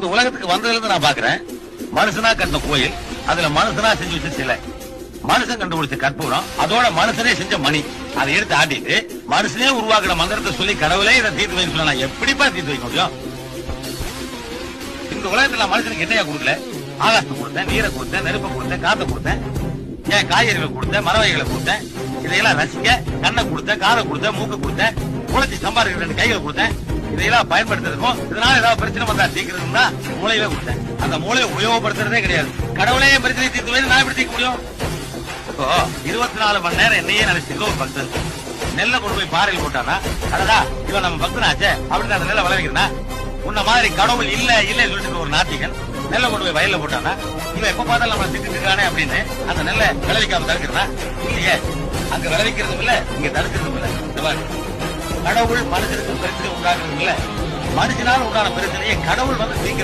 இந்த உலகத்துக்கு வந்ததுல இருந்து நான் பாக்குறேன், மனுஷனா கட்டின கோயில், அதுல மனுஷனா செஞ்சு வச்ச சிலை, மனுஷன் கண்டுபிடிச்ச கற்பூரம், அதோட மனுஷனே செஞ்ச மணி, அதை எடுத்து ஆட்டிட்டு மனுஷனே உருவாக்குற மந்திரத்தை சொல்லி கடவுளே இதை தீர்த்து வைக்க சொன்னா எப்படிப்பா தீர்த்து வைக்க முடியும்? இந்த உலகத்துல மனுஷனுக்கு என்னையா கொடுக்கல? ஆகாசத்தை கொடுத்தேன், நீரை கொடுத்தேன், நெருப்பை கொடுத்தேன், காத்தை கொடுத்தேன், ஏன் காய்கறிகளை கொடுத்தேன், மரவகைகளை கொடுத்தேன், இதையெல்லாம் ரசிக்க கண்ணை கொடுத்தேன், காதை கொடுத்தேன், மூக்க கொடுத்தேன், குளச்சி சம்பாதிக்கிற 2 கைகளை கொடுத்தேன். இதையெல்லாம் பயன்படுத்துறதுக்கும் இதனால ஏதாவது பிரச்சனை வந்தா தீர்க்கிறதுனா மூளையில கொடுத்தேன். அந்த மூளையை உபயோகப்படுத்துறதே கிடையாது. கடவுளே பிரச்சனை தீர்த்து நான் எப்படி தீர்க்க முடியும்? இப்போ 24 மணி நேரம் என்னையே நினைச்சிருக்க ஒரு பக்தன் நெல்லை கொண்டு போய் பாறையில் போட்டானா, அடடா இவன் நம்ம பக்தனாச்சே அப்படின்னு அந்த நெல்லை விளைவிக்கிறா. உன்ன மாதிரி கடவுள் இல்ல இல்லன்னு சொல்லிட்டு ஒரு நாத்திகன் நெல்லை கொண்டு போய் வயல்ல போட்டானா, இவன் எப்ப பார்த்தாலும் நம்மளை திட்டு இருக்கானே அப்படின்னு அந்த நெல்லை விளைவிக்காம தடுக்கிறா இல்லையே. அங்க விளைவிக்கிறதும் இல்ல, இங்க தடுக்கிறதும் இல்ல. கடவுள் மனுஷனுக்கு பிரச்சனை உண்டாக்குறதும் இல்ல, மனுஷனால் உண்டான பிரச்சனையை கடவுள் வந்து